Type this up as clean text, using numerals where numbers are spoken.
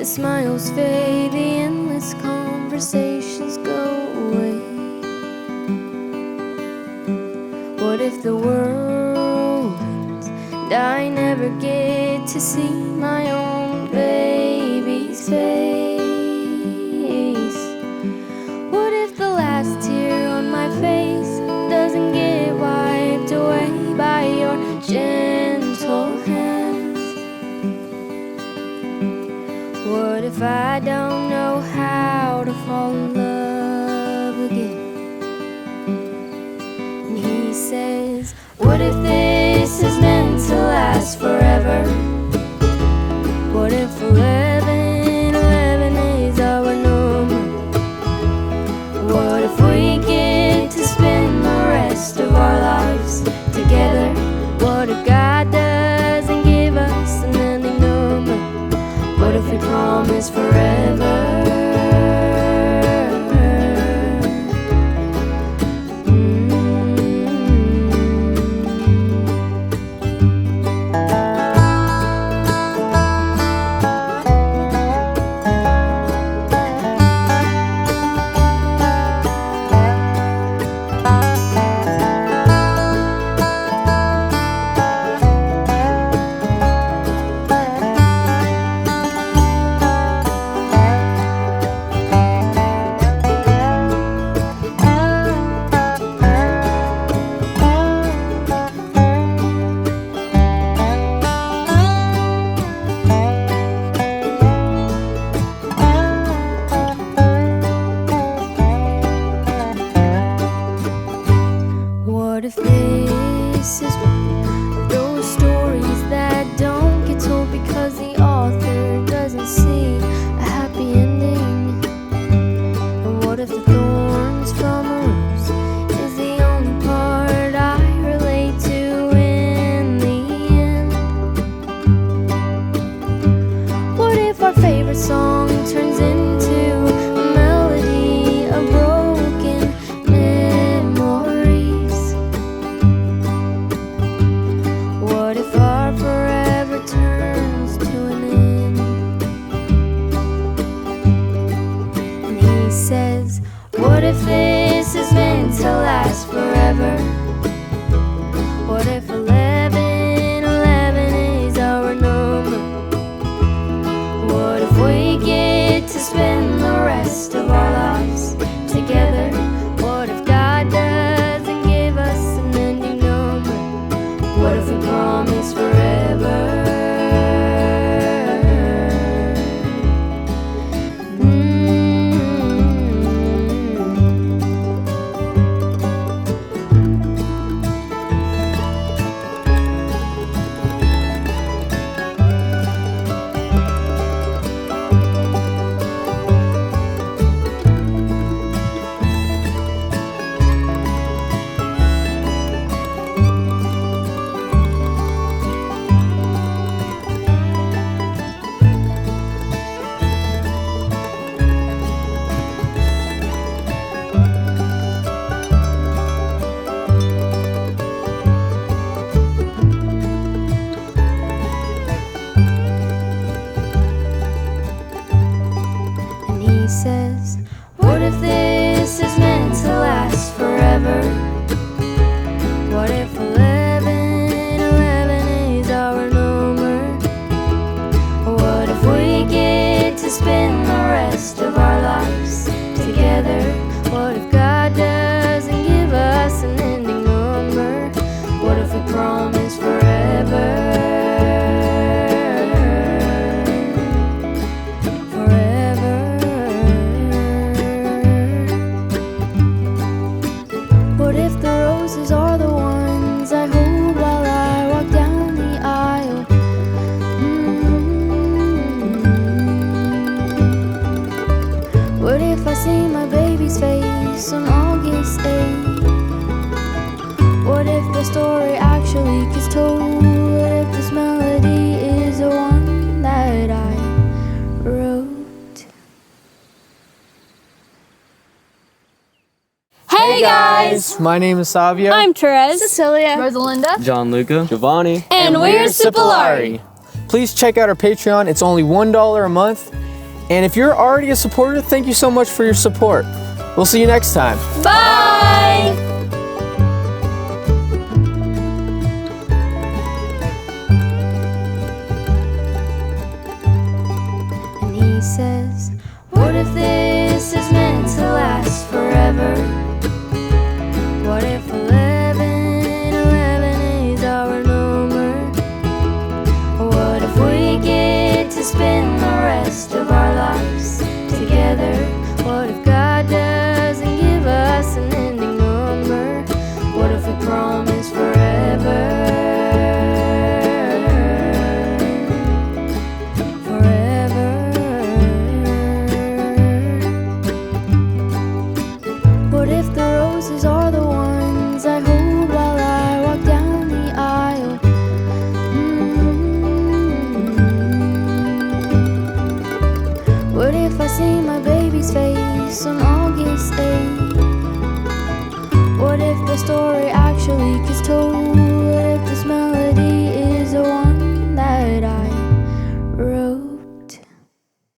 The smiles fade, the endless conversations go away. What if the world ends and I never get to see my own baby's face? What if the last tear on my face doesn't get wiped away by your gentle hands? What if I don't know how to fall in love again? And he says, what if this is meant to last forever? What if 11 is our number? What if we get to spend the rest of our lives together? What if God doesn't give us an ending number? What if we promise forever? What if this is one of those stories that don't get told because the author doesn't see a happy ending? And what if the thorns from a rose is the only part I relate to in the end? What if our favorite song turns into a melody of broken memories? What if our forever turns to an end? And he says, what if this is meant to last forever? What if 11 is our number? What if we get to spend the rest of our lives together? What if God doesn't give us an ending number? What if we promise forever? And he says, what if this is meant to last forever? What if 11 is our number? What if we get to spend the rest of our lives together? What if God doesn't give us an ending number? What if we promise forever? What if the roses are the ones I hold while I walk down the aisle? What if I see my baby's face on August 8th? What if the story actually gets told? What if this melody is the one that I wrote? Hey guys! My name is Savia. I'm Therese. Cecilia. Rosalinda. Gianluca. Giovanni. And we're Cipollari. Please check out our Patreon. It's only $1 a month. And if you're already a supporter, thank you so much for your support. We'll see you next time. Bye! And he says, what if this is meant to last forever? What if 11 is our number? What if we get to spend the rest of our lives together? What if God doesn't give us an ending number? What if we promise forever? Forever. What if the roses are the ones I hold while I walk down the aisle? What if I see my baby's face on August 8th? What if the story actually gets told